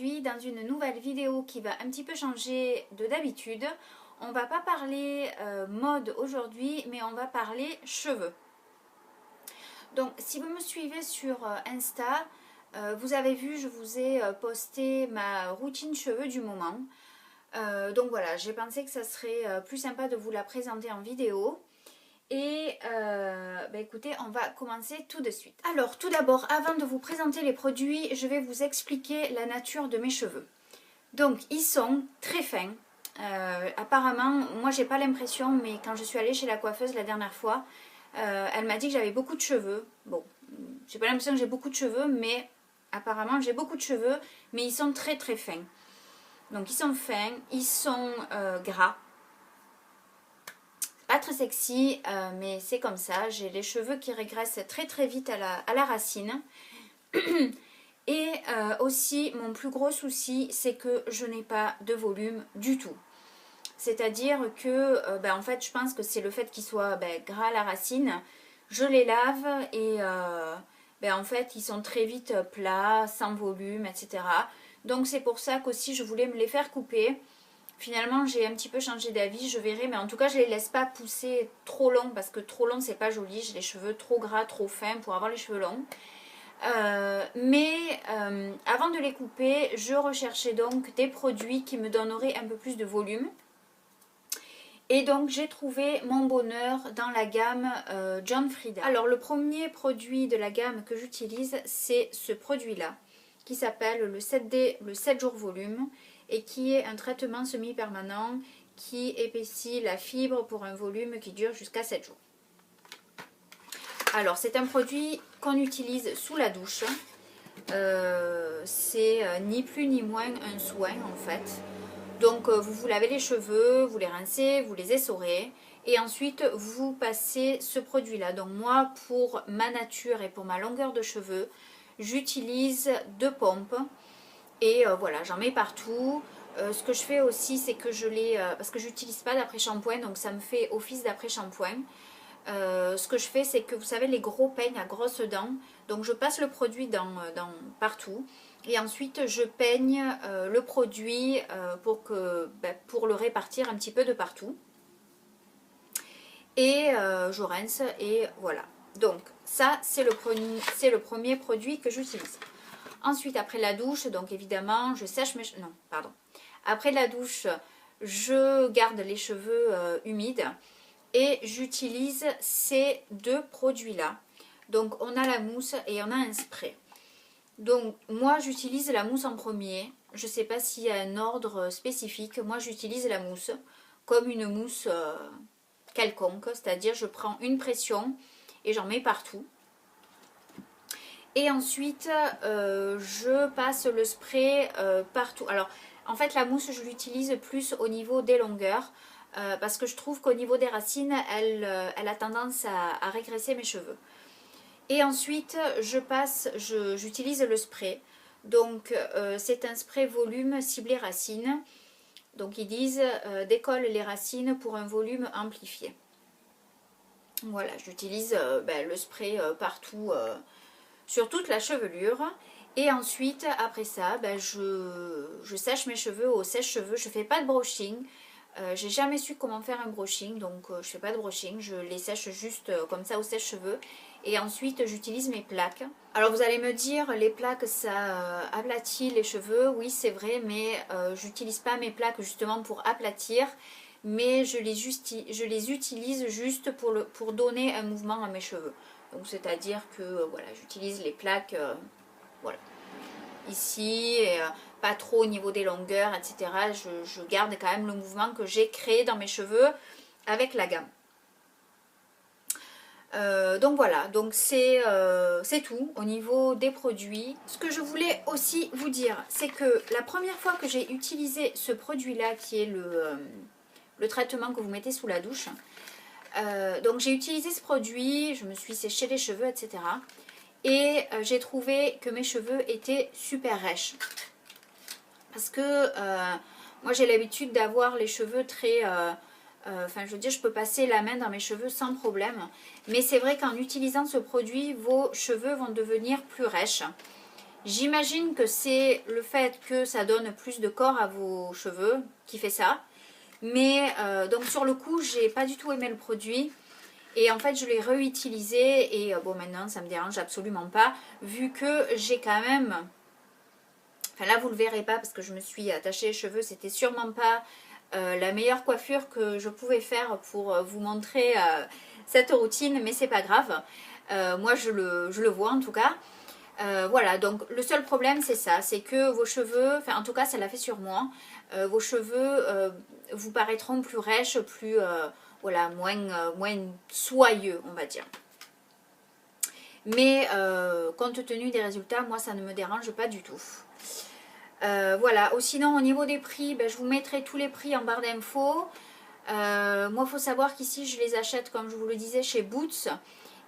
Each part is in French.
aujourd'hui dans une nouvelle vidéo qui va un petit peu changer de d'habitude. On va pas parler mode aujourd'hui, mais on va parler cheveux. Donc si vous me suivez sur Insta, vous avez vu, je vous ai posté ma routine cheveux du moment. Donc voilà, j'ai pensé que ça serait plus sympa de vous la présenter en vidéo. Et écoutez, on va commencer tout de suite. Alors tout d'abord, avant de vous présenter les produits, je vais vous expliquer la nature de mes cheveux. Donc ils sont très fins. Apparemment, moi j'ai pas l'impression, mais quand je suis allée chez la coiffeuse la dernière fois, elle m'a dit que j'avais beaucoup de cheveux. Bon, j'ai pas l'impression que j'ai beaucoup de cheveux, mais apparemment j'ai beaucoup de cheveux, mais ils sont très très fins. Donc ils sont fins, ils sont gras. Pas très sexy, mais c'est comme ça. J'ai les cheveux qui régressent très très vite à la racine. Et aussi, mon plus gros souci, c'est que je n'ai pas de volume du tout. C'est-à-dire que, en fait, je pense que c'est le fait qu'ils soient gras à la racine. Je les lave et en fait, ils sont très vite plats, sans volume, etc. Donc c'est pour ça qu'aussi, je voulais me les faire couper. Finalement, j'ai un petit peu changé d'avis, je verrai. Mais en tout cas, je ne les laisse pas pousser trop long parce que trop long, c'est pas joli. J'ai les cheveux trop gras, trop fins pour avoir les cheveux longs. Avant de les couper, je recherchais donc des produits qui me donneraient un peu plus de volume. Et donc j'ai trouvé mon bonheur dans la gamme John Frieda. Alors le premier produit de la gamme que j'utilise, c'est ce produit-là, qui s'appelle le 7D, le 7 jours volume, et qui est un traitement semi-permanent qui épaissit la fibre pour un volume qui dure jusqu'à 7 jours. Alors c'est un produit qu'on utilise sous la douche. C'est ni plus ni moins un soin en fait. Donc vous vous lavez les cheveux, vous les rincez, vous les essorez et ensuite vous passez ce produit là. Donc moi, pour ma nature et pour ma longueur de cheveux, j'utilise 2 pompes et voilà, j'en mets partout. Ce que je fais aussi, c'est que je les... parce que j'utilise pas d'après-shampoing, donc ça me fait office d'après-shampoing. Ce que je fais, c'est que vous savez les gros peignes à grosses dents, donc je passe le produit partout et ensuite je peigne le produit pour le répartir un petit peu de partout et je rince et voilà. Donc ça c'est le premier produit que j'utilise. Ensuite après la douche, donc évidemment je sèche mes cheveux, non pardon, après la douche je garde les cheveux humides. Et j'utilise ces 2 produits-là. Donc on a la mousse et on a un spray. Donc moi j'utilise la mousse en premier. Je ne sais pas s'il y a un ordre spécifique. Moi j'utilise la mousse comme une mousse quelconque. C'est-à-dire je prends une pression et j'en mets partout. Et ensuite je passe le spray partout. Alors en fait la mousse je l'utilise plus au niveau des longueurs. Parce que je trouve qu'au niveau des racines, elle a tendance à régresser mes cheveux. Et ensuite, j'utilise le spray. Donc, c'est un spray volume ciblé racines. Donc, ils disent décolle les racines pour un volume amplifié. Voilà, j'utilise le spray partout sur toute la chevelure. Et ensuite, après ça, je sèche mes cheveux au sèche-cheveux. Je ne fais pas de brushing. J'ai jamais su comment faire un brushing, donc je fais pas de brushing, je les sèche juste comme ça au sèche-cheveux et ensuite j'utilise mes plaques. Alors vous allez me dire, les plaques ça aplatit les cheveux, oui c'est vrai, mais j'utilise pas mes plaques justement pour aplatir, mais je les utilise juste pour donner un mouvement à mes cheveux. Donc c'est à dire que voilà, j'utilise les plaques voilà, ici et pas trop au niveau des longueurs, etc. Je garde quand même le mouvement que j'ai créé dans mes cheveux avec la gamme. Donc voilà, donc c'est tout au niveau des produits. Ce que je voulais aussi vous dire, c'est que la première fois que j'ai utilisé ce produit-là, qui est le traitement que vous mettez sous la douche, donc j'ai utilisé ce produit, je me suis séché les cheveux, etc. Et j'ai trouvé que mes cheveux étaient super rêches. Parce que moi j'ai l'habitude d'avoir les cheveux très... je veux dire, je peux passer la main dans mes cheveux sans problème. Mais c'est vrai qu'en utilisant ce produit, vos cheveux vont devenir plus rêches. J'imagine que c'est le fait que ça donne plus de corps à vos cheveux qui fait ça. Mais donc sur le coup, j'ai pas du tout aimé le produit. Et en fait, je l'ai réutilisé. Et bon, maintenant, ça me dérange absolument pas. Vu que j'ai quand même... Enfin là, vous le verrez pas parce que je me suis attachée les cheveux. C'était sûrement pas la meilleure coiffure que je pouvais faire pour vous montrer cette routine. Mais c'est pas grave. Moi, je le vois en tout cas. Voilà, donc le seul problème c'est ça, c'est que vos cheveux, enfin en tout cas ça l'a fait sur moi, vos cheveux vous paraîtront plus rêches, plus, voilà, moins soyeux on va dire. Mais compte tenu des résultats, moi ça ne me dérange pas du tout. Voilà, sinon au niveau des prix, ben, je vous mettrai tous les prix en barre d'infos. Moi il faut savoir qu'ici je les achète comme je vous le disais chez Boots.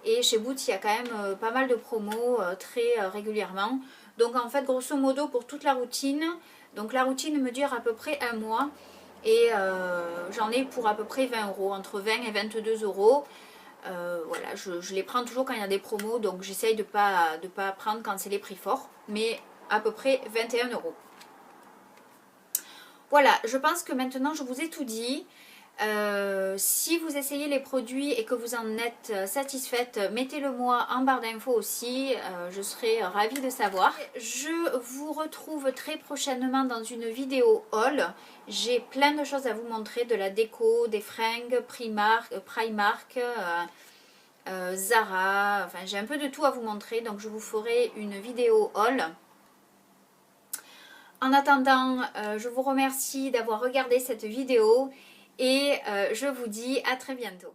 Et chez Boots, il y a quand même pas mal de promos très régulièrement. Donc en fait, grosso modo, pour toute la routine, donc la routine me dure à peu près un mois. Et j'en ai pour à peu près 20 euros, entre 20 et 22 euros. Voilà, je les prends toujours quand il y a des promos. Donc j'essaye de pas prendre quand c'est les prix forts. Mais à peu près 21 euros. Voilà, je pense que maintenant je vous ai tout dit. Si vous essayez les produits et que vous en êtes satisfaite, mettez-le moi en barre d'infos aussi, je serai ravie de savoir. Je vous retrouve très prochainement dans une vidéo haul. J'ai plein de choses à vous montrer, de la déco, des fringues, Primark, Zara, enfin j'ai un peu de tout à vous montrer, donc je vous ferai une vidéo haul. En attendant, je vous remercie d'avoir regardé cette vidéo et je vous dis à très bientôt.